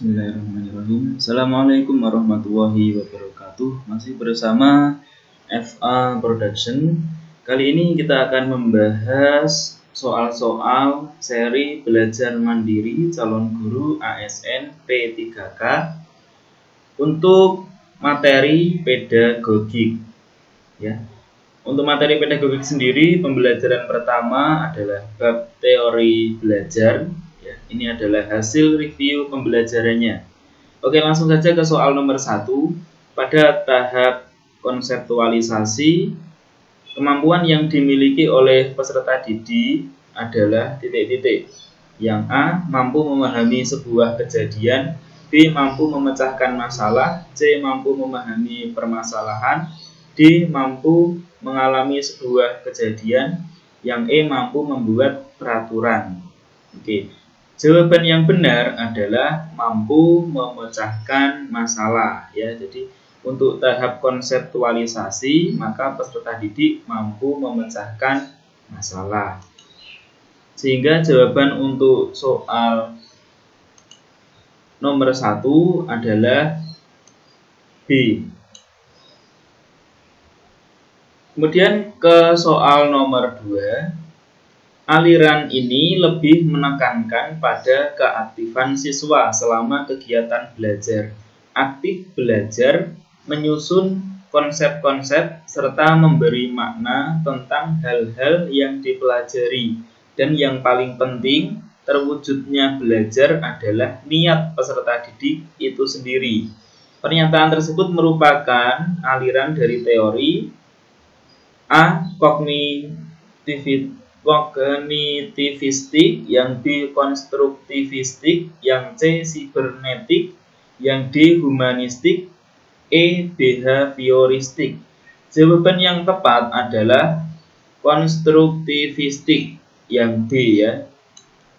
Bismillahirrahmanirrahim. Assalamualaikum warahmatullahi wabarakatuh. Masih bersama FA Production. Kali ini kita akan membahas soal-soal seri belajar mandiri calon guru ASN P3K untuk materi pedagogik. Ya. Untuk materi pedagogik sendiri, pembelajaran pertama adalah bab teori belajar. Ini adalah hasil review pembelajarannya. Oke, langsung saja ke soal nomor 1. Pada tahap konseptualisasi, kemampuan yang dimiliki oleh peserta didik adalah titik-titik. Yang A, mampu memahami sebuah kejadian, B, mampu memecahkan masalah, C, mampu memahami permasalahan, D, mampu mengalami sebuah kejadian, yang E, mampu membuat peraturan. Oke. Jawaban yang benar adalah mampu memecahkan masalah, ya. Jadi untuk tahap konseptualisasi, maka peserta didik mampu memecahkan masalah. Sehingga jawaban untuk soal nomor 1 adalah B. Kemudian ke soal nomor 2. Aliran ini lebih menekankan pada keaktifan siswa selama kegiatan belajar. Aktif belajar, menyusun konsep-konsep, serta memberi makna tentang hal-hal yang dipelajari. Dan yang paling penting, terwujudnya belajar adalah niat peserta didik itu sendiri. Pernyataan tersebut merupakan aliran dari teori A. Kognitivistik, yang B konstruktivistik, yang C sibernetik, yang D humanistik, E behavioristik. Jawaban yang tepat adalah konstruktivistik, yang B, ya.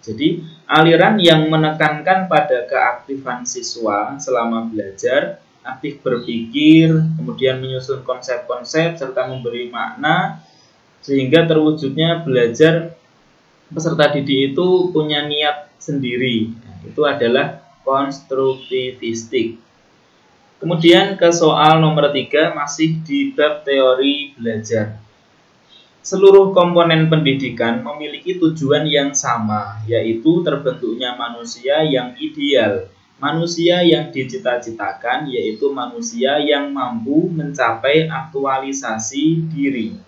Jadi aliran yang menekankan pada keaktifan siswa selama belajar, aktif berpikir, kemudian menyusun konsep-konsep serta memberi makna, sehingga terwujudnya belajar peserta didik itu punya niat sendiri. Nah, itu adalah konstruktivistik. Kemudian ke soal nomor 3, masih di bab teori belajar. Seluruh komponen pendidikan memiliki tujuan yang sama, yaitu terbentuknya manusia yang ideal. Manusia yang dicita-citakan yaitu manusia yang mampu mencapai aktualisasi diri.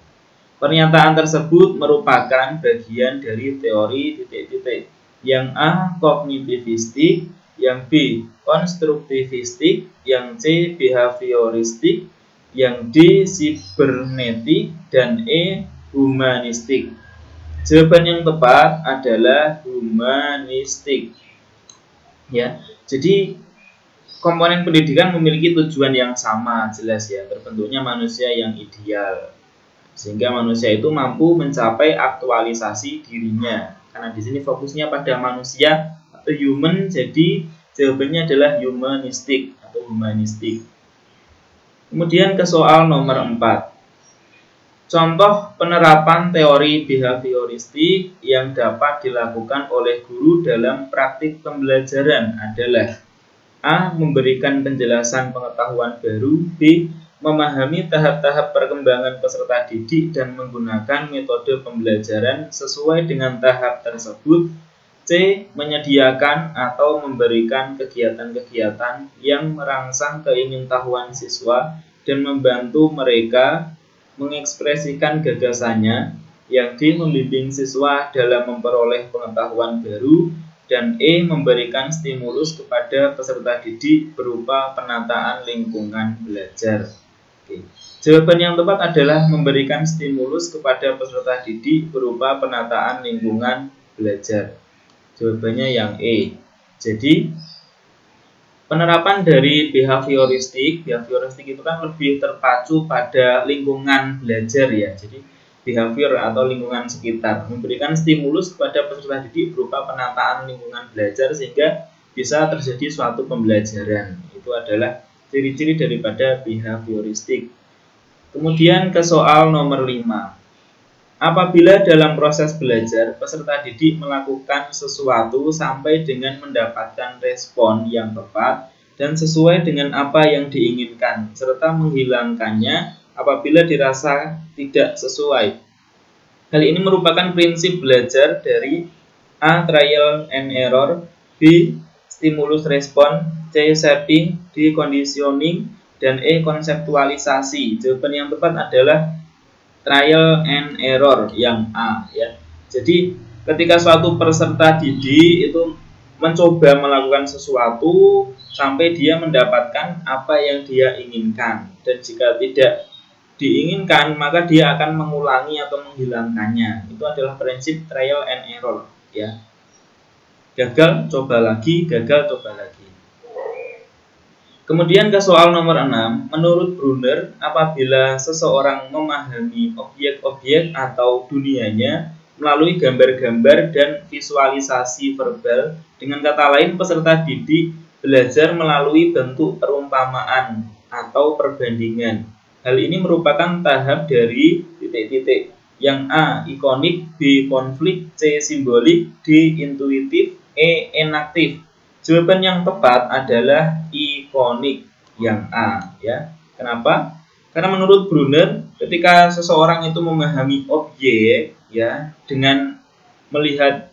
Pernyataan tersebut merupakan bagian dari teori titik-titik. Yang A kognitivistik, yang B konstruktivistik, yang C behavioristik, yang D sibernetik, dan E humanistik. Jawaban yang tepat adalah humanistik. Ya, jadi komponen pendidikan memiliki tujuan yang sama, jelas ya, terbentuknya manusia yang ideal. Sehingga manusia itu mampu mencapai aktualisasi dirinya. Karena di sini fokusnya pada manusia atau human, jadi jawabannya adalah humanistik atau humanistik. Kemudian ke soal nomor 4. Contoh penerapan teori behavioristik yang dapat dilakukan oleh guru dalam praktik pembelajaran adalah A. Memberikan penjelasan pengetahuan baru, B. Memahami tahap-tahap perkembangan peserta didik dan menggunakan metode pembelajaran sesuai dengan tahap tersebut. C. Menyediakan atau memberikan kegiatan-kegiatan yang merangsang keingintahuan siswa dan membantu mereka mengekspresikan gagasannya. Yang D. Membimbing siswa dalam memperoleh pengetahuan baru. Dan E. Memberikan stimulus kepada peserta didik berupa penataan lingkungan belajar. Oke. Jawaban yang tepat adalah memberikan stimulus kepada peserta didik berupa penataan lingkungan belajar. Jawabannya yang E. Jadi penerapan dari behavioristik itu kan lebih terpacu pada lingkungan belajar, ya. Jadi behavior atau lingkungan sekitar, memberikan stimulus kepada peserta didik berupa penataan lingkungan belajar sehingga bisa terjadi suatu pembelajaran. Itu adalah ciri-ciri daripada behavioristik. Kemudian ke soal nomor 5. Apabila dalam proses belajar, peserta didik melakukan sesuatu sampai dengan mendapatkan respon yang tepat dan sesuai dengan apa yang diinginkan, serta menghilangkannya apabila dirasa tidak sesuai. Hal ini merupakan prinsip belajar dari A. Trial and error, B. Stimulus respon, C. Shaping, D. Conditioning, dan E. Konseptualisasi. Jawaban yang tepat adalah trial and error yang A ya. Jadi ketika suatu peserta didik itu mencoba melakukan sesuatu sampai dia mendapatkan apa yang dia inginkan, dan jika tidak diinginkan maka dia akan mengulangi atau menghilangkannya. Itu adalah prinsip trial and error ya. Gagal coba lagi, gagal coba lagi. Kemudian ke soal nomor 6, menurut Brunner, apabila seseorang memahami objek-objek atau dunianya melalui gambar-gambar dan visualisasi verbal, dengan kata lain peserta didik belajar melalui bentuk perumpamaan atau perbandingan. Hal ini merupakan tahap dari titik-titik. Yang A. Ikonik, B. Konflik, C. Simbolik, D. Intuitif, E. Enaktif. Jawaban yang tepat adalah ikonik yang A ya. Kenapa? Karena menurut Brunner, ketika seseorang itu memahami objek ya dengan melihat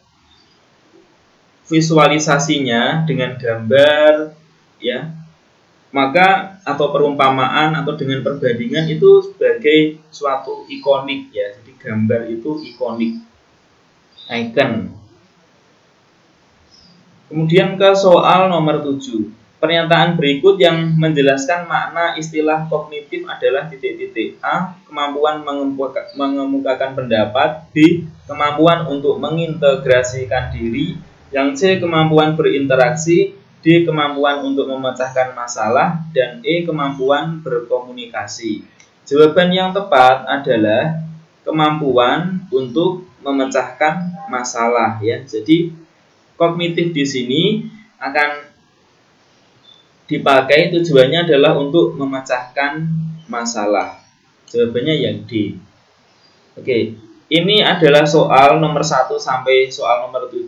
visualisasinya dengan gambar ya, maka atau perumpamaan atau dengan perbandingan itu sebagai suatu ikonik ya. Jadi gambar itu ikonik, icon. Kemudian ke soal nomor 7. Pernyataan berikut yang menjelaskan makna istilah kognitif adalah titik-titik. A. Kemampuan mengemukakan pendapat. B. Kemampuan untuk mengintegrasikan diri. Yang C. Kemampuan berinteraksi. D. Kemampuan untuk memecahkan masalah. Dan E. Kemampuan berkomunikasi. Jawaban yang tepat adalah kemampuan untuk memecahkan masalah ya. Jadi kognitif di sini akan dipakai tujuannya adalah untuk memecahkan masalah. Jawabannya yang D. Oke, ini adalah soal nomor 1 sampai soal nomor 7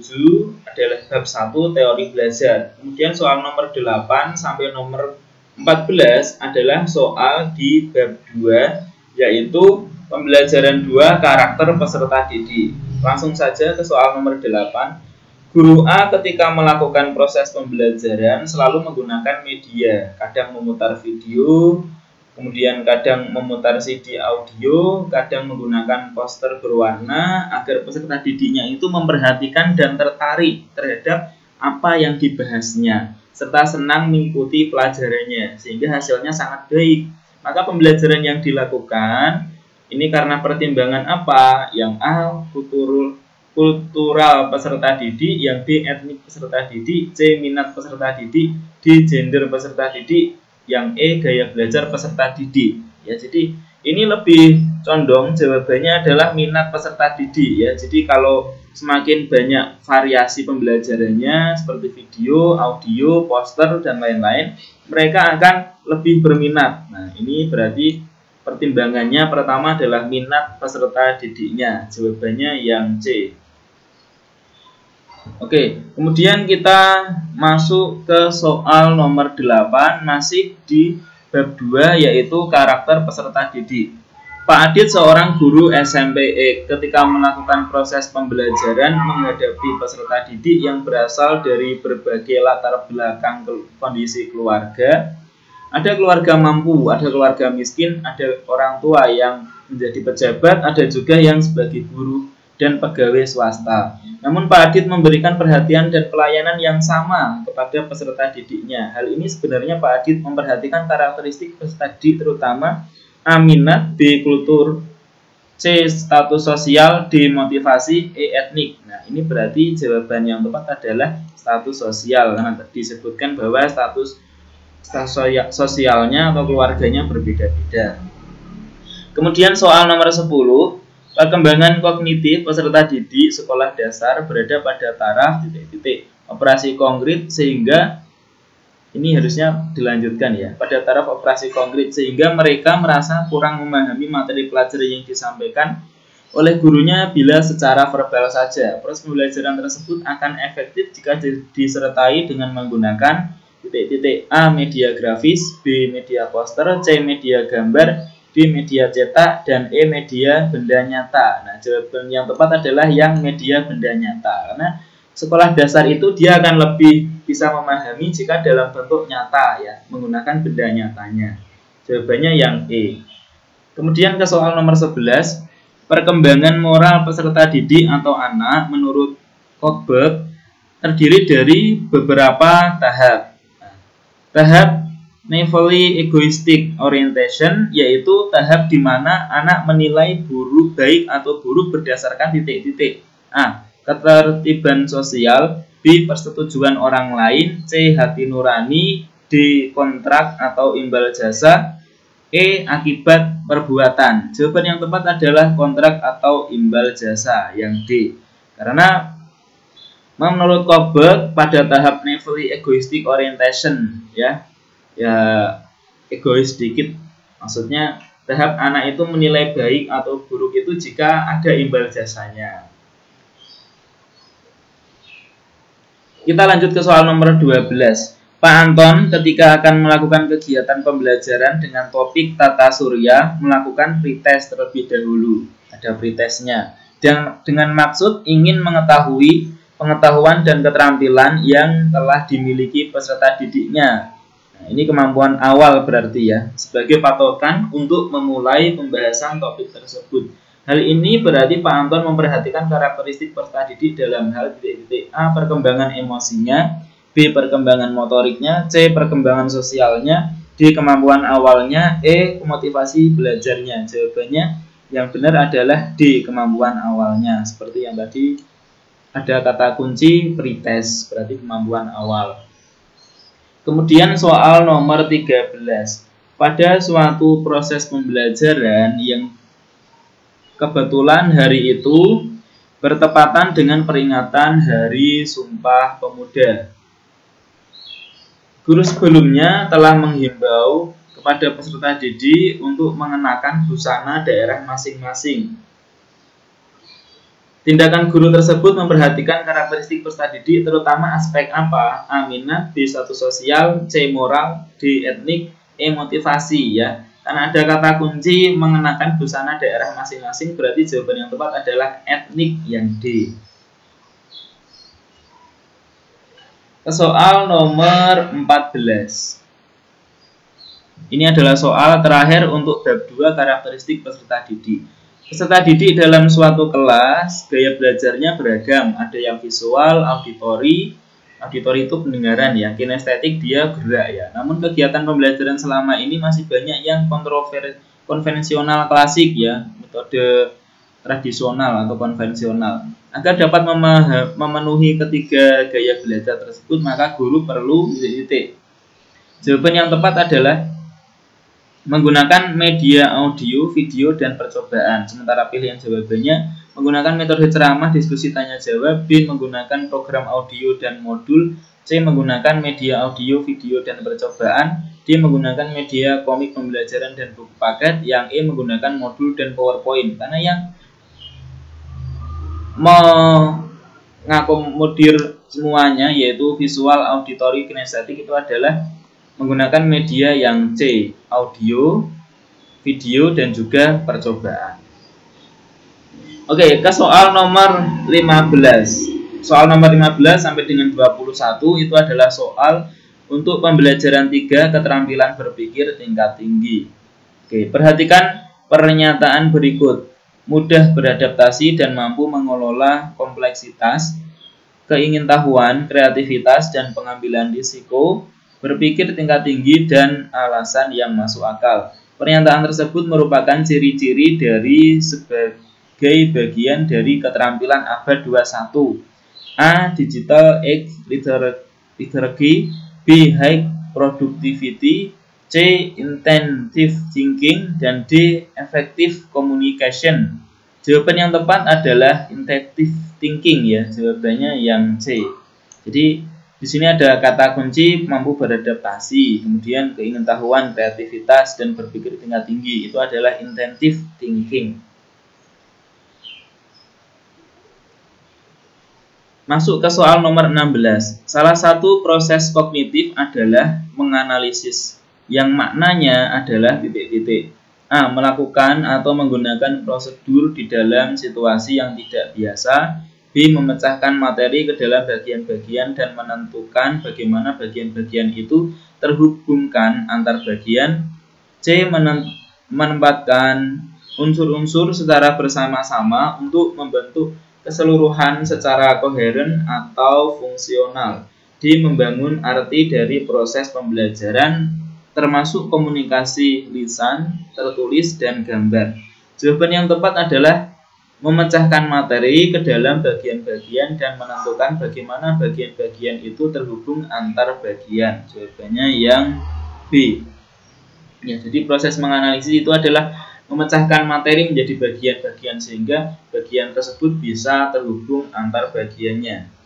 adalah bab 1 teori belajar. Kemudian soal nomor 8 sampai nomor 14 adalah soal di bab 2 yaitu pembelajaran 2 karakter peserta didik. Langsung saja ke soal nomor 8. Guru A ketika melakukan proses pembelajaran selalu menggunakan media, kadang memutar video, kemudian kadang memutar CD audio, kadang menggunakan poster berwarna agar peserta didiknya itu memperhatikan dan tertarik terhadap apa yang dibahasnya, serta senang mengikuti pelajarannya, sehingga hasilnya sangat baik. Maka pembelajaran yang dilakukan ini karena pertimbangan apa? Yang A. Kultural peserta didik, yang B. Etnik peserta didik, C. Minat peserta didik, D. Gender peserta didik, yang E. Gaya belajar peserta didik. Ya, jadi ini lebih condong jawabannya adalah minat peserta didik ya. Jadi kalau semakin banyak variasi pembelajarannya seperti video, audio, poster dan lain-lain, mereka akan lebih berminat. Nah, ini berarti pertimbangannya pertama adalah minat peserta didiknya. Jawabannya yang C. Oke, kemudian kita masuk ke soal nomor 8 masih di bab 2 yaitu karakter peserta didik. Pak Adit seorang guru SMP ketika melakukan proses pembelajaran menghadapi peserta didik yang berasal dari berbagai latar belakang kondisi keluarga. Ada keluarga mampu, ada keluarga miskin, ada orang tua yang menjadi pejabat, ada juga yang sebagai guru dan pegawai swasta. Namun Pak Adit memberikan perhatian dan pelayanan yang sama kepada peserta didiknya. Hal ini sebenarnya Pak Adit memperhatikan karakteristik peserta didik terutama A. Minat, B. Kultur, C. Status sosial, D. Motivasi, E. Etnik. Nah, ini berarti jawaban yang tepat adalah status sosial karena disebutkan bahwa status sosialnya atau keluarganya berbeda-beda. Kemudian soal nomor 10. Perkembangan kognitif peserta didik sekolah dasar berada pada taraf titik-titik operasi konkret sehingga ini harusnya dilanjutkan ya. Pada taraf operasi konkret sehingga mereka merasa kurang memahami materi pelajaran yang disampaikan oleh gurunya bila secara verbal saja. Proses pembelajaran tersebut akan efektif jika disertai dengan menggunakan titik-titik A. Media grafis, B. Media poster, C. Media gambar, D. Media cetak, dan E. Media benda nyata. Nah, jawaban yang tepat adalah yang media benda nyata, karena sekolah dasar itu dia akan lebih bisa memahami jika dalam bentuk nyata ya, menggunakan benda nyatanya. Jawabannya yang E. Kemudian ke soal nomor 11, perkembangan moral peserta didik atau anak menurut Kohlberg terdiri dari beberapa tahap. Tahap naively egoistic orientation, yaitu tahap di mana anak menilai buruk baik atau buruk berdasarkan titik-titik. A. Ketertiban sosial, B. Persetujuan orang lain, C. Hati nurani, D. Kontrak atau imbal jasa, E. Akibat perbuatan. Jawaban yang tepat adalah kontrak atau imbal jasa, yang D. Karena menurut Kohlberg pada tahap naively egoistic orientation ya egois sedikit, maksudnya tahap anak itu menilai baik atau buruk itu jika ada imbal jasanya. Kita lanjut ke soal nomor 12. Pak Anton ketika akan melakukan kegiatan pembelajaran dengan topik tata surya melakukan pretest terlebih dahulu. Ada pretestnya. Dan dengan maksud ingin mengetahui pengetahuan dan keterampilan yang telah dimiliki peserta didiknya. Nah, ini kemampuan awal berarti ya, sebagai patokan untuk memulai pembahasan topik tersebut. Hal ini berarti Pak Anton memperhatikan karakteristik peserta didik dalam hal titik-titik A. Perkembangan emosinya, B. Perkembangan motoriknya, C. Perkembangan sosialnya, D. Kemampuan awalnya, E. Motivasi belajarnya. Jawabannya yang benar adalah D. Kemampuan awalnya. Seperti yang tadi ada kata kunci pretest, berarti kemampuan awal. Kemudian soal nomor 13. Pada suatu proses pembelajaran yang kebetulan hari itu bertepatan dengan peringatan Hari Sumpah Pemuda, guru sebelumnya telah menghimbau kepada peserta didik untuk mengenakan busana daerah masing-masing. Tindakan guru tersebut memperhatikan karakteristik peserta didik, terutama aspek apa? A. Minat, B. Status sosial, C. Moral, D. Etnik, E. Motivasi ya. Karena ada kata kunci mengenakan busana daerah masing-masing, berarti jawaban yang tepat adalah etnik, yang D. Soal nomor 14. Ini adalah soal terakhir untuk bab 2 karakteristik peserta didik. Peserta didik dalam suatu kelas gaya belajarnya beragam, ada yang visual, auditori itu pendengaran ya, kinestetik dia gerak ya. Namun kegiatan pembelajaran selama ini masih banyak yang konvensional klasik ya, metode tradisional atau konvensional. Agar dapat memenuhi ketiga gaya belajar tersebut, maka guru perlu titik. Jawaban yang tepat adalah menggunakan media audio, video, dan percobaan. Sementara pilihan jawabannya menggunakan metode ceramah, diskusi, tanya jawab, B. Menggunakan program audio dan modul, C. Menggunakan media audio, video, dan percobaan, D. Menggunakan media komik pembelajaran dan buku paket, yang E. Menggunakan modul dan PowerPoint. Karena yang mengakomodir semuanya yaitu visual, auditori, kinestetik itu adalah menggunakan media yang C, audio, video, dan juga percobaan. Oke, ke soal nomor 15. Soal nomor 15 sampai dengan 21 itu adalah soal untuk pembelajaran 3 keterampilan berpikir tingkat tinggi. Oke, perhatikan pernyataan berikut. Mudah beradaptasi dan mampu mengelola kompleksitas, keingintahuan, kreativitas, dan pengambilan risiko, berpikir tingkat tinggi, dan alasan yang masuk akal. Pernyataan tersebut merupakan ciri-ciri dari sebagai bagian dari keterampilan abad 21. A. Digital Age Literacy, B. High Productivity, C. Intensive Thinking, dan D. Effective Communication. Jawaban yang tepat adalah Intensive Thinking ya, jawabannya yang C. Jadi di sini ada kata kunci mampu beradaptasi, kemudian keingintahuan, kreativitas, dan berpikir tingkat tinggi. Itu adalah intensive thinking. Masuk ke soal nomor 16. Salah satu proses kognitif adalah menganalisis, yang maknanya adalah titik-titik. A. Melakukan atau menggunakan prosedur di dalam situasi yang tidak biasa. B. Memecahkan materi ke dalam bagian-bagian dan menentukan bagaimana bagian-bagian itu terhubungkan antar bagian. C. Menempatkan unsur-unsur secara bersama-sama untuk membentuk keseluruhan secara koheren atau fungsional. D. Membangun arti dari proses pembelajaran termasuk komunikasi lisan, tertulis, dan gambar. Jawaban yang tepat adalah memecahkan materi ke dalam bagian-bagian dan menentukan bagaimana bagian-bagian itu terhubung antar bagian. Jawabannya yang B. Ya, jadi proses menganalisis itu adalah memecahkan materi menjadi bagian-bagian sehingga bagian tersebut bisa terhubung antar bagiannya.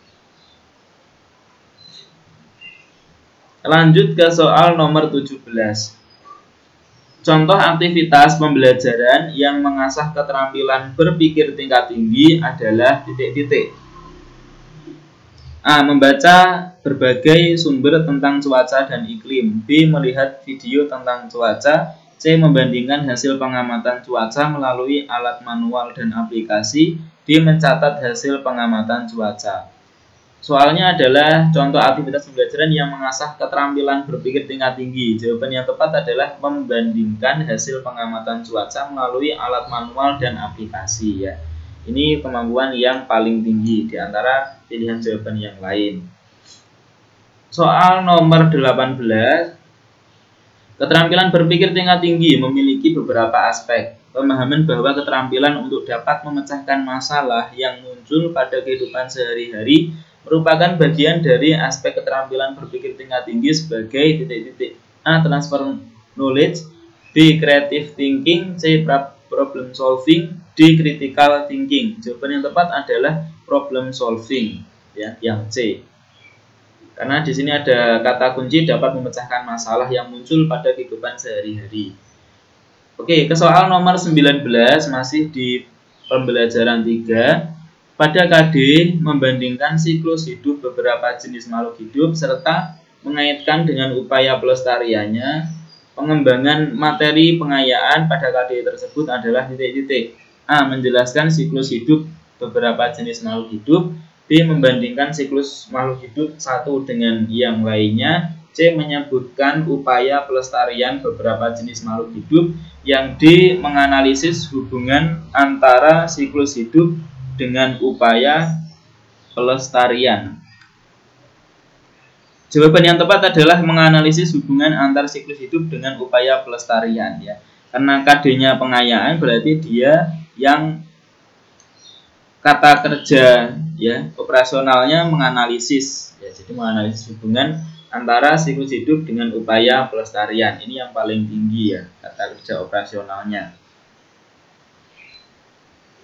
Lanjut ke soal nomor 17. Contoh aktivitas pembelajaran yang mengasah keterampilan berpikir tingkat tinggi adalah titik-titik. A. Membaca berbagai sumber tentang cuaca dan iklim. B. Melihat video tentang cuaca. C. Membandingkan hasil pengamatan cuaca melalui alat manual dan aplikasi. D. Mencatat hasil pengamatan cuaca. Soalnya adalah contoh aktivitas pembelajaran yang mengasah keterampilan berpikir tingkat tinggi. Jawaban yang tepat adalah membandingkan hasil pengamatan cuaca melalui alat manual dan aplikasi ya. Ini kemampuan yang paling tinggi di antara pilihan jawaban yang lain. Soal nomor 18. Keterampilan berpikir tingkat tinggi memiliki beberapa aspek. Pemahaman bahwa keterampilan untuk dapat memecahkan masalah yang muncul pada kehidupan sehari-hari merupakan bagian dari aspek keterampilan berpikir tingkat tinggi sebagai titik-titik. A. Transfer knowledge. B. Creative thinking. C. Problem solving. D. Critical thinking. Jawaban yang tepat adalah problem solving ya, yang C. Karena di sini ada kata kunci dapat memecahkan masalah yang muncul pada kehidupan sehari-hari. Oke, ke soal nomor 19 masih di pembelajaran 3. Pada KD membandingkan siklus hidup beberapa jenis makhluk hidup serta mengaitkan dengan upaya pelestariannya. Pengembangan materi pengayaan pada KD tersebut adalah titik-titik. A. Menjelaskan siklus hidup beberapa jenis makhluk hidup. B. Membandingkan siklus makhluk hidup satu dengan yang lainnya. C. Menyebutkan upaya pelestarian beberapa jenis makhluk hidup. Yang D. Menganalisis hubungan antara siklus hidup dengan upaya pelestarian. Jawaban yang tepat adalah menganalisis hubungan antar siklus hidup dengan upaya pelestarian ya. Karena KD-nya pengayaan berarti dia yang kata kerja ya, operasionalnya menganalisis ya. Jadi menganalisis hubungan antara siklus hidup dengan upaya pelestarian. Ini yang paling tinggi ya, kata kerja operasionalnya.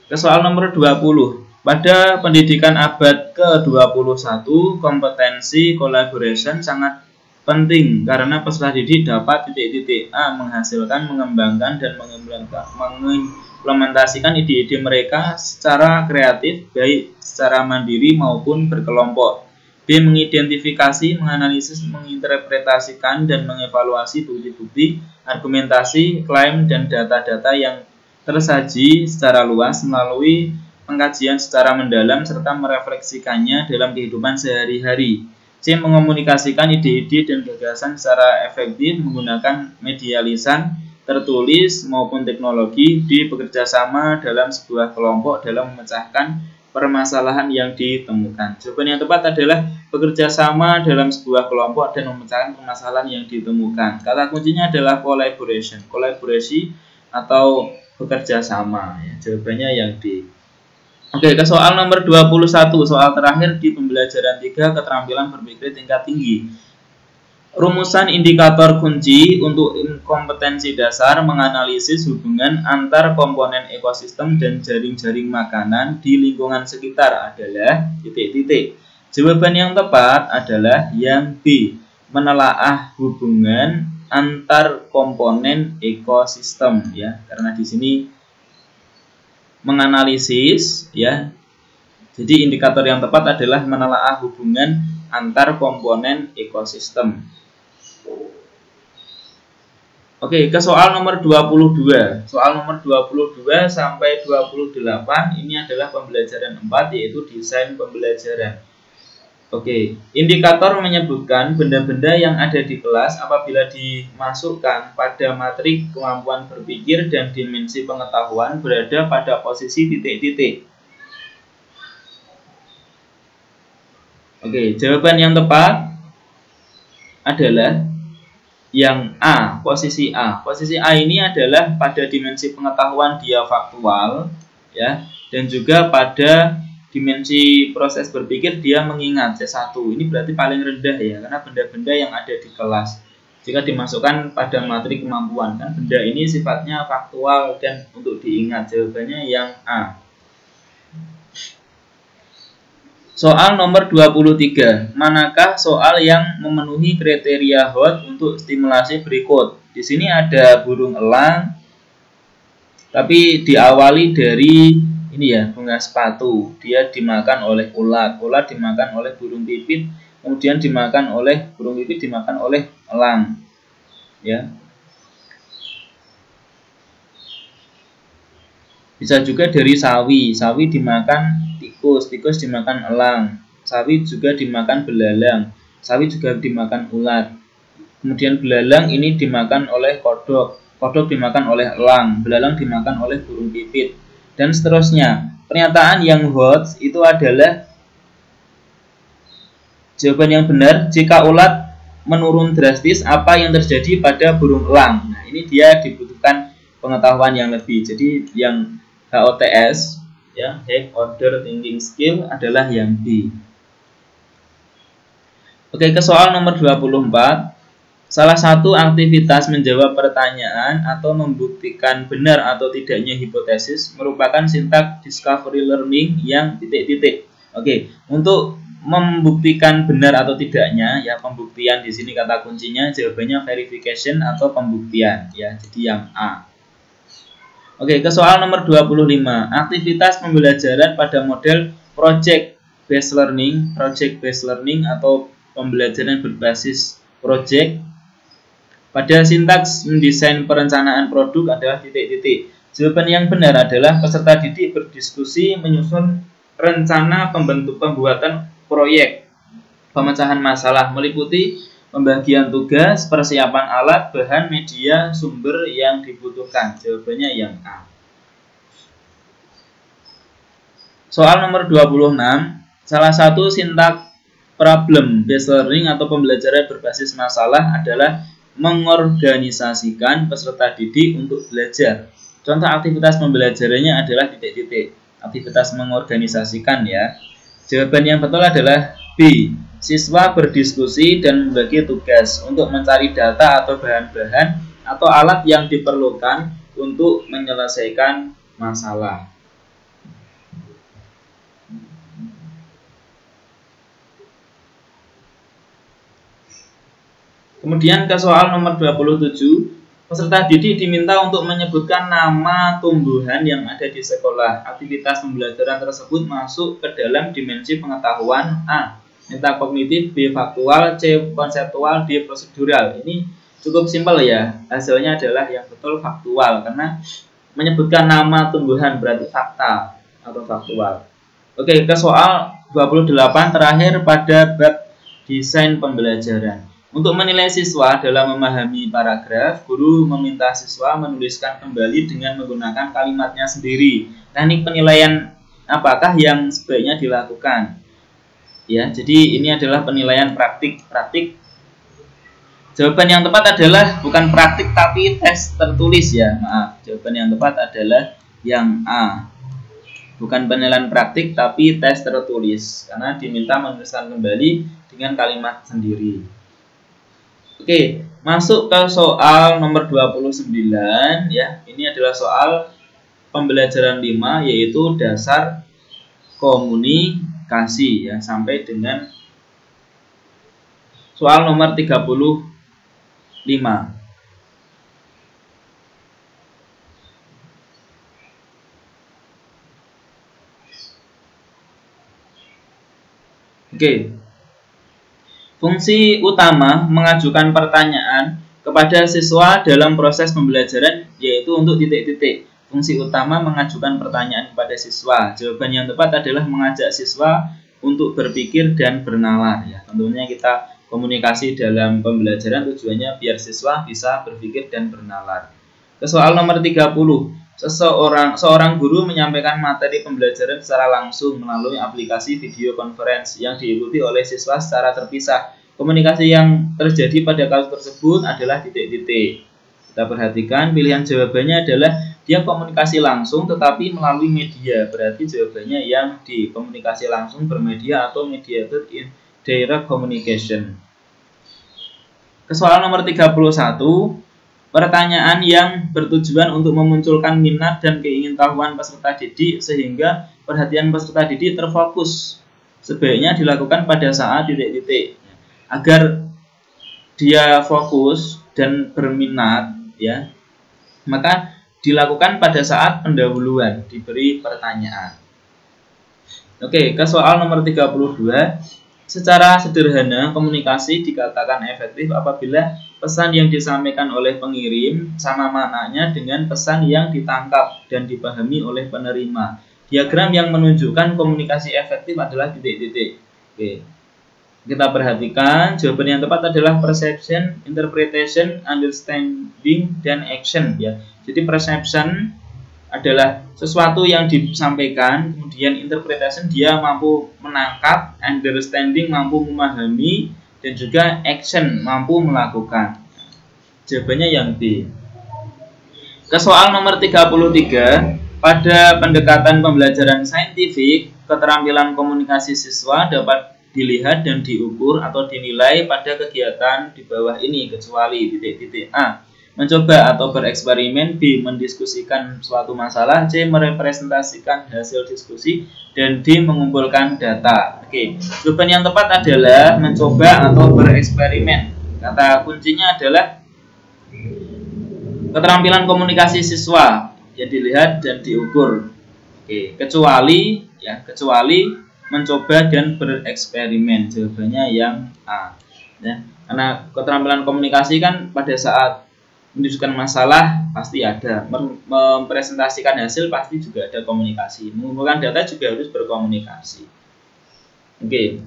Ke soal nomor 20. Pada pendidikan abad ke-21, kompetensi collaboration sangat penting karena peserta didik dapat titik-titik. A. Menghasilkan, mengembangkan, dan mengimplementasikan ide-ide mereka secara kreatif, baik secara mandiri maupun berkelompok. B. Mengidentifikasi, menganalisis, menginterpretasikan, dan mengevaluasi bukti-bukti, argumentasi, klaim, dan data-data yang tersaji secara luas melalui pengkajian secara mendalam serta merefleksikannya dalam kehidupan sehari-hari. C. Mengomunikasikan ide-ide dan gagasan secara efektif menggunakan media lisan, tertulis maupun teknologi. D. Bekerja sama dalam sebuah kelompok dalam memecahkan permasalahan yang ditemukan. Jawaban yang tepat adalah bekerja sama dalam sebuah kelompok dan memecahkan permasalahan yang ditemukan. Kata kuncinya adalah collaboration, kolaborasi atau bekerja sama ya. Jawabannya yang D. Oke, ke soal nomor 21, soal terakhir di pembelajaran 3, keterampilan berpikir tingkat tinggi. Rumusan indikator kunci untuk kompetensi dasar menganalisis hubungan antar komponen ekosistem dan jaring-jaring makanan di lingkungan sekitar adalah titik-titik. Jawaban yang tepat adalah yang B. Menelaah hubungan antar komponen ekosistem ya, karena di sini menganalisis ya. Jadi indikator yang tepat adalah menelaah hubungan antar komponen ekosistem. Oke, ke soal nomor 22. Soal nomor 22 sampai 28 ini adalah pembelajaran 4, yaitu desain pembelajaran. Oke, indikator menyebutkan benda-benda yang ada di kelas apabila dimasukkan pada matrik kemampuan berpikir dan dimensi pengetahuan berada pada posisi titik-titik. Oke, jawaban yang tepat adalah yang A, posisi A. Posisi A ini adalah pada dimensi pengetahuan dia faktual, ya, dan juga pada dimensi proses berpikir dia mengingat C1. Ini berarti paling rendah ya, karena benda-benda yang ada di kelas jika dimasukkan pada materi kemampuan, kan benda ini sifatnya faktual dan untuk diingat. Jawabannya yang A. Soal nomor 23. Manakah soal yang memenuhi kriteria HOT untuk stimulasi berikut? Di sini ada burung elang, tapi diawali dari ini ya, bunga sepatu. Dia dimakan oleh ulat, ulat dimakan oleh burung pipit, kemudian dimakan oleh burung pipit, dimakan oleh elang. Ya. Bisa juga dari sawi, sawi dimakan tikus, tikus dimakan elang, sawi juga dimakan belalang, sawi juga dimakan ulat. Kemudian belalang ini dimakan oleh kodok, kodok dimakan oleh elang, belalang dimakan oleh burung pipit, dan seterusnya. Pernyataan yang HOT itu adalah jawaban yang benar. Jika ulat menurun drastis, apa yang terjadi pada burung elang? Nah, ini dia dibutuhkan pengetahuan yang lebih. Jadi yang HOTS, ya, High Order Thinking Skill, adalah yang B. Oke, ke soal nomor 24. Salah satu aktivitas menjawab pertanyaan atau membuktikan benar atau tidaknya hipotesis merupakan sintak discovery learning yang titik-titik. Oke, untuk membuktikan benar atau tidaknya, ya, pembuktian di sini kata kuncinya, jawabannya verification atau pembuktian, ya. Jadi yang A. Oke, ke soal nomor 25. Aktivitas pembelajaran pada model project based learning atau pembelajaran berbasis project. Pada sintaks mendesain perencanaan produk adalah titik-titik. Jawaban yang benar adalah peserta didik berdiskusi menyusun rencana pembuatan proyek pemecahan masalah meliputi pembagian tugas, persiapan alat, bahan, media, sumber yang dibutuhkan. Jawabannya yang A. Soal nomor 26. Salah satu sintak problem based learning atau pembelajaran berbasis masalah adalah mengorganisasikan peserta didik untuk belajar. Contoh aktivitas pembelajarannya adalah titik-titik. Aktivitas mengorganisasikan, ya. Jawaban yang betul adalah B. Siswa berdiskusi dan membagi tugas untuk mencari data atau bahan-bahan atau alat yang diperlukan untuk menyelesaikan masalah. Kemudian ke soal nomor 27, peserta didik diminta untuk menyebutkan nama tumbuhan yang ada di sekolah. Aktivitas pembelajaran tersebut masuk ke dalam dimensi pengetahuan A, metakognitif, B, faktual, C, konseptual, D, prosedural. Ini cukup simpel ya, hasilnya adalah yang betul faktual, karena menyebutkan nama tumbuhan berarti fakta atau faktual. Oke, ke soal 28 terakhir pada bab desain pembelajaran. Untuk menilai siswa dalam memahami paragraf, guru meminta siswa menuliskan kembali dengan menggunakan kalimatnya sendiri. Teknik penilaian apakah yang sebaiknya dilakukan? Ya, jadi ini adalah penilaian praktik. Jawaban yang tepat adalah bukan praktik tapi tes tertulis, ya. Maaf, jawaban yang tepat adalah yang A. Bukan penilaian praktik tapi tes tertulis, karena diminta menuliskan kembali dengan kalimat sendiri. Oke, masuk ke soal nomor 29, ya. Ini adalah soal pembelajaran 5, yaitu dasar komunikasi, ya, sampai dengan soal nomor 35. Oke. Fungsi utama mengajukan pertanyaan kepada siswa dalam proses pembelajaran yaitu untuk titik-titik. Fungsi utama mengajukan pertanyaan kepada siswa. Jawaban yang tepat adalah mengajak siswa untuk berpikir dan bernalar. Ya, tentunya kita komunikasi dalam pembelajaran tujuannya biar siswa bisa berpikir dan bernalar. Ke soal nomor 30. Seorang guru menyampaikan materi pembelajaran secara langsung melalui aplikasi video conference yang diikuti oleh siswa secara terpisah. Komunikasi yang terjadi pada kasus tersebut adalah titik-titik. Kita perhatikan pilihan jawabannya adalah dia komunikasi langsung tetapi melalui media. Berarti jawabannya yang di komunikasi langsung bermedia atau mediated in direct communication. Ke soal nomor 31. Pertanyaan yang bertujuan untuk memunculkan minat dan keingintahuan peserta didik sehingga perhatian peserta didik terfokus. Sebaiknya dilakukan pada saat titik-titik. Agar dia fokus dan berminat, ya, maka dilakukan pada saat pendahuluan diberi pertanyaan. Oke, ke soal nomor 32. Secara sederhana, komunikasi dikatakan efektif apabila pesan yang disampaikan oleh pengirim sama maknanya dengan pesan yang ditangkap dan dipahami oleh penerima. Diagram yang menunjukkan komunikasi efektif adalah titik-titik. Oke. Kita perhatikan, jawaban yang tepat adalah perception, interpretation, understanding, dan action. Ya. Jadi perception adalah sesuatu yang disampaikan, kemudian interpretation dia mampu menangkap, understanding mampu memahami, dan juga action mampu melakukan. Jawabannya yang B. Ke soal nomor 33, pada pendekatan pembelajaran saintifik, keterampilan komunikasi siswa dapat dilihat dan diukur atau dinilai pada kegiatan di bawah ini kecuali titik-titik. A. Mencoba atau bereksperimen. B. Mendiskusikan suatu masalah. C. Merepresentasikan hasil diskusi. Dan D. Mengumpulkan data. Oke, jawaban yang tepat adalah mencoba atau bereksperimen. Kata kuncinya adalah keterampilan komunikasi siswa yang dilihat dan diukur. Oke, kecuali mencoba dan bereksperimen. Jawabannya yang A. Ya, karena keterampilan komunikasi kan pada saat menunjukkan masalah pasti ada, mempresentasikan hasil pasti juga ada komunikasi, mengumpulkan data juga harus berkomunikasi. Oke.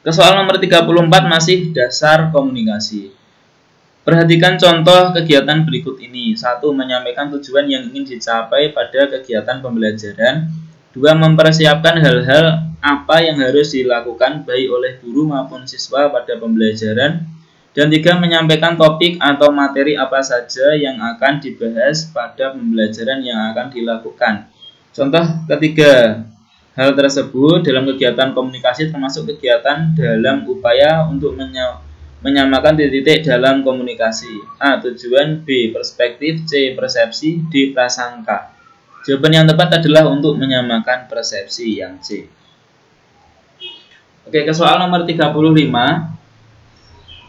Ke soal nomor 34 masih dasar komunikasi. Perhatikan contoh kegiatan berikut ini. 1. Menyampaikan tujuan yang ingin dicapai pada kegiatan pembelajaran. 2. Mempersiapkan hal-hal apa yang harus dilakukan baik oleh guru maupun siswa pada pembelajaran. Dan 3. Menyampaikan topik atau materi apa saja yang akan dibahas pada pembelajaran yang akan dilakukan. Contoh ketiga hal tersebut dalam kegiatan komunikasi termasuk kegiatan dalam upaya untuk menyamakan titik-titik dalam komunikasi. A. Tujuan. B. Perspektif. C. Persepsi. D. Prasangka. Jawaban yang tepat adalah untuk menyamakan persepsi yang C. Oke, ke soal nomor 35.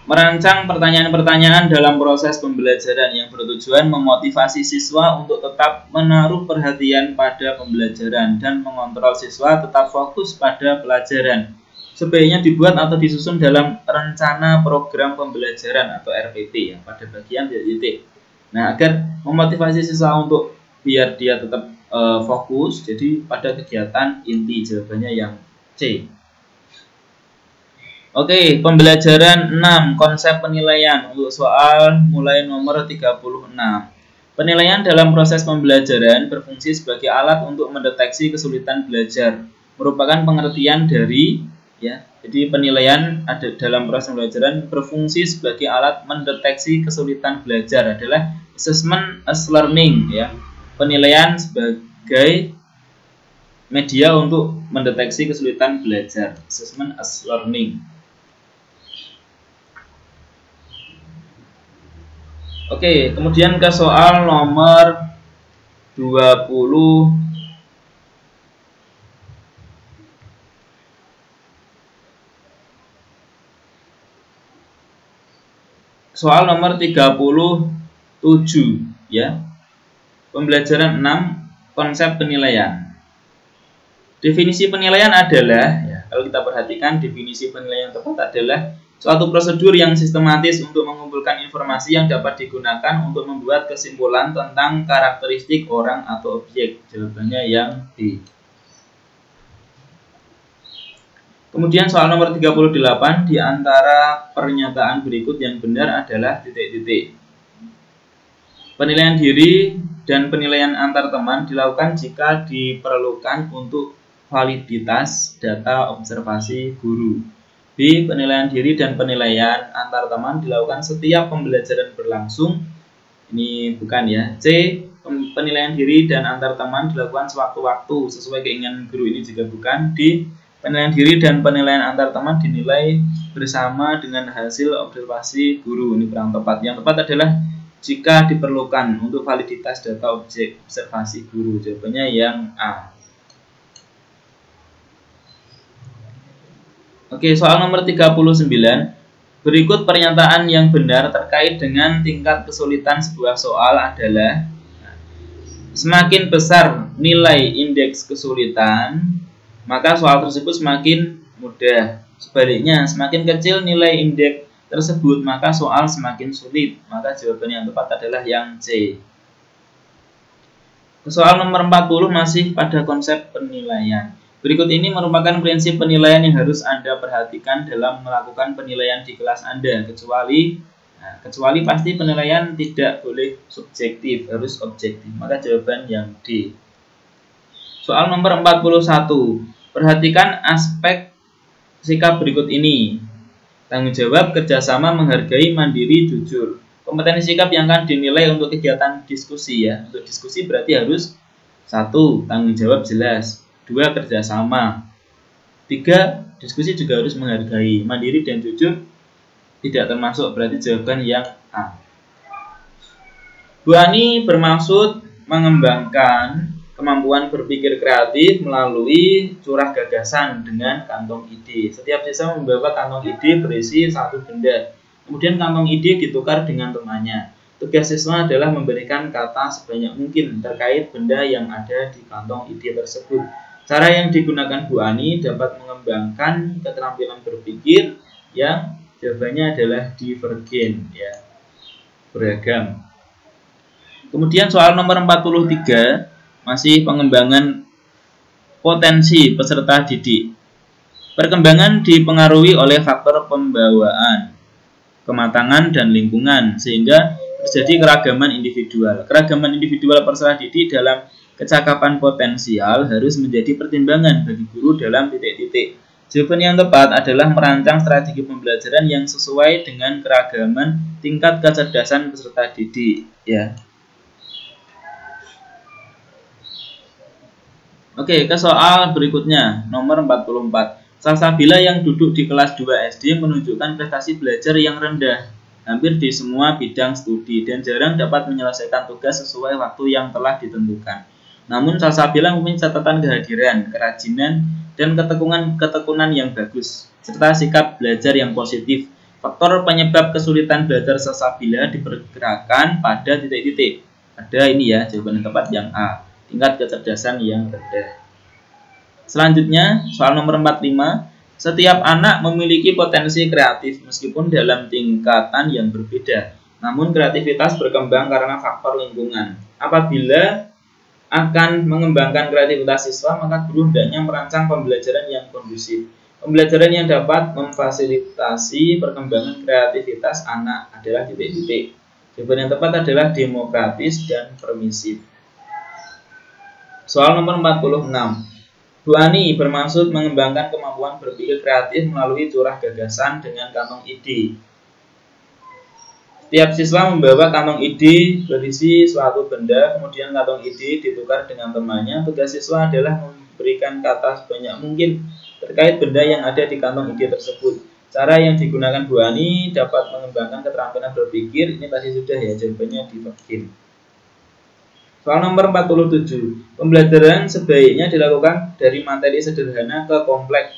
Merancang pertanyaan-pertanyaan dalam proses pembelajaran yang bertujuan memotivasi siswa untuk tetap menaruh perhatian pada pembelajaran dan mengontrol siswa tetap fokus pada pelajaran. Sebaiknya dibuat atau disusun dalam rencana program pembelajaran atau RPP ya, pada bagian titik. Nah, agar memotivasi siswa untuk biar dia tetap fokus, jadi pada kegiatan inti. Jawabannya yang C. Oke, pembelajaran 6, konsep penilaian untuk soal mulai nomor 36. Penilaian dalam proses pembelajaran berfungsi sebagai alat untuk mendeteksi kesulitan belajar. Merupakan pengertian dari ya. Jadi penilaian ada dalam proses pembelajaran berfungsi sebagai alat mendeteksi kesulitan belajar adalah assessment as learning ya. Penilaian sebagai media untuk mendeteksi kesulitan belajar, assessment as learning. Oke, kemudian ke soal nomor 20. Soal nomor 37 ya. Pembelajaran 6, konsep penilaian. Definisi penilaian adalah ya, Kalau kita perhatikan, definisi penilaian yang tepat adalah suatu prosedur yang sistematis untuk mengumpulkan informasi yang dapat digunakan untuk membuat kesimpulan tentang karakteristik orang atau objek. Jawabannya yang B. Kemudian soal nomor 38, di antara pernyataan berikut yang benar adalah titik-titik. Penilaian diri dan penilaian antar teman dilakukan jika diperlukan untuk validitas data observasi guru. B. Penilaian diri dan penilaian antar teman dilakukan setiap pembelajaran berlangsung. Ini bukan ya. C. Penilaian diri dan antar teman dilakukan sewaktu-waktu sesuai keinginan guru. Ini juga bukan. D. Penilaian diri dan penilaian antar teman dinilai bersama dengan hasil observasi guru. Ini kurang tepat. Yang tepat adalah jika diperlukan untuk validitas data objek observasi guru. Jawabannya yang A. Oke, soal nomor 39. Berikut pernyataan yang benar terkait dengan tingkat kesulitan sebuah soal adalah: semakin besar nilai indeks kesulitan, maka soal tersebut semakin mudah. Sebaliknya, semakin kecil nilai indeks tersebut, maka soal semakin sulit. Maka jawaban yang tepat adalah yang C. Soal nomor 40 masih pada konsep penilaian. Berikut ini merupakan prinsip penilaian yang harus Anda perhatikan dalam melakukan penilaian di kelas Anda, kecuali pasti penilaian tidak boleh subjektif, harus objektif. Maka jawaban yang D. Soal nomor 41. Perhatikan aspek sikap berikut ini. Tanggung jawab, kerjasama, menghargai, mandiri, jujur. Kompetensi sikap yang akan dinilai untuk kegiatan diskusi ya. Untuk diskusi berarti harus 1. Tanggung jawab jelas. 2. Kerjasama. 3. Diskusi juga harus menghargai. Mandiri dan jujur tidak termasuk, berarti jawaban yang A. Bu Ani bermaksud mengembangkan kemampuan berpikir kreatif melalui curah gagasan dengan kantong ide. Setiap siswa membawa kantong ide berisi satu benda. Kemudian kantong ide ditukar dengan temannya. Tugas siswa adalah memberikan kata sebanyak mungkin terkait benda yang ada di kantong ide tersebut. Cara yang digunakan Bu Ani dapat mengembangkan keterampilan berpikir yang jawabannya adalah divergen ya, beragam. Kemudian soal nomor 43 masih pengembangan potensi peserta didik. Perkembangan dipengaruhi oleh faktor pembawaan, kematangan, dan lingkungan, sehingga terjadi keragaman individual. Keragaman individual peserta didik dalam kecakapan potensial harus menjadi pertimbangan bagi guru dalam titik-titik. Jawaban yang tepat adalah merancang strategi pembelajaran yang sesuai dengan keragaman tingkat kecerdasan peserta didik ya. Oke, ke soal berikutnya, nomor 44. Salsabila yang duduk di kelas 2 SD menunjukkan prestasi belajar yang rendah hampir di semua bidang studi dan jarang dapat menyelesaikan tugas sesuai waktu yang telah ditentukan. Namun Salsabila mempunyai catatan kehadiran, kerajinan, dan ketekunan yang bagus, serta sikap belajar yang positif. Faktor penyebab kesulitan belajar Salsabila diperkirakan pada titik-titik. Ada ini ya, jawaban yang tepat yang A. Tingkat kecerdasan yang rendah. Selanjutnya, soal nomor 45. Setiap anak memiliki potensi kreatif meskipun dalam tingkatan yang berbeda. Namun kreativitas berkembang karena faktor lingkungan. Apabila akan mengembangkan kreativitas siswa, maka guru hendaknya merancang pembelajaran yang kondusif. Pembelajaran yang dapat memfasilitasi perkembangan kreativitas anak adalah titik-titik. Jawaban yang tepat adalah demokratis dan permisif. Soal nomor 46. Bu Ani bermaksud mengembangkan kemampuan berpikir kreatif melalui curah gagasan dengan kantong ide. Setiap siswa membawa kantong ide berisi suatu benda, kemudian kantong ide ditukar dengan temannya. Tugas siswa adalah memberikan kata sebanyak mungkin terkait benda yang ada di kantong ide tersebut. Cara yang digunakan Bu Ani dapat mengembangkan keterampilan berpikir. Ini tadi sudah ya, jawabannya divergen. Soal nomor 47. Pembelajaran sebaiknya dilakukan dari materi sederhana ke kompleks,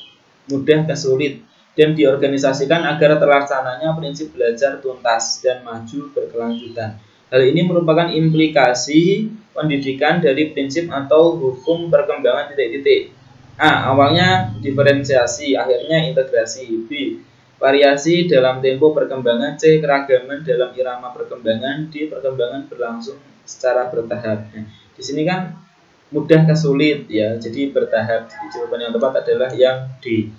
mudah ke sulit, dan diorganisasikan agar terlaksananya prinsip belajar tuntas dan maju berkelanjutan. Hal ini merupakan implikasi pendidikan dari prinsip atau hukum perkembangan titik-titik. A. Awalnya diferensiasi, akhirnya integrasi. B. Variasi dalam tempo perkembangan. C. Keragaman dalam irama perkembangan. D. Perkembangan berlangsung secara bertahap. Nah, di sini kan mudah ke sulit ya, jadi bertahap. Jadi jawaban yang tepat adalah yang D.